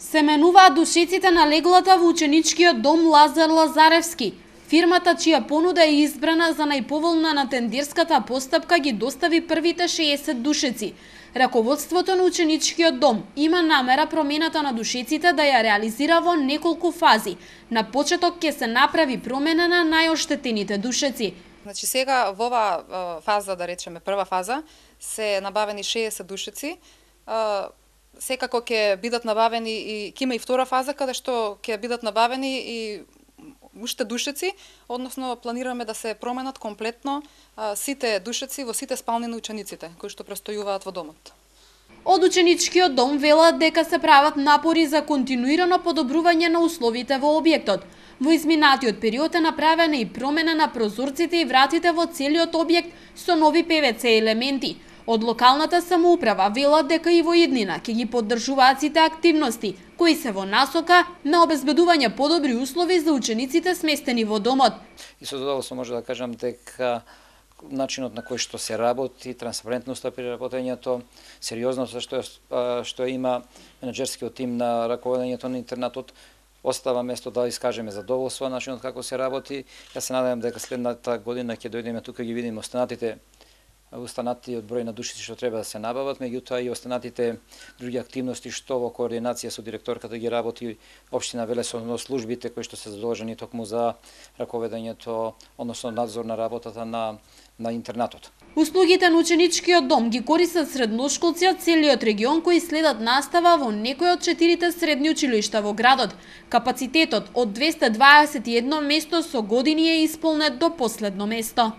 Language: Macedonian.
Се менуваат душиците на леглата во ученичкиот дом Лазар Лазаревски. Фирмата чија понуда е избрана за најповолна на тендерската постапка ги достави првите 60 душици. Раководството на ученичкиот дом има намера промената на душиците да ја реализира во неколку фази. На почеток ќе се направи промена на најоштетените душици. Значи сега во оваа фаза, да речеме прва фаза, се набавени 60 душици. Секако ќе бидат набавени и ќе има и втора фаза каде што ќе бидат набавени и уште душици, односно планираме да се променат комплетно сите душици во сите спални на учениците кои што престојуваат во домот. Од ученичкиот дом велат дека се прават напори за континуирано подобрување на условите во објектот. Во изминатиот период е направена и промена на прозорците и вратите во целиот објект со нови ПВЦ елементи. Од локалната самоуправа велат дека и во иднина ќе ги поддржуваат сите активности кои се во насока на обезбедување подобри услови за учениците сместени во домот. И со задоволство може да кажам дека начинот на кој што се работи, транспарентноста при работењето, сериозноста што има менаџерскиот тим на раководењето на интернатот, остава место да искажеме задоволство на начинот како се работи. Јас се надевам дека следната година ќе дојдеме тука ги видиме останатиот број на душици што треба да се набават, меѓутоа и останатите други активности што во координација со директорката ги работи општина Велес, односно службите кои што се задолжени токму за раководењето, односно надзор на работата на интернатот. Услугите на ученичкиот дом ги користат средношколци од целиот регион кои следат настава во некој од 4 средни училишта во градот. Капацитетот од 221 место со години е исполнет до последно место.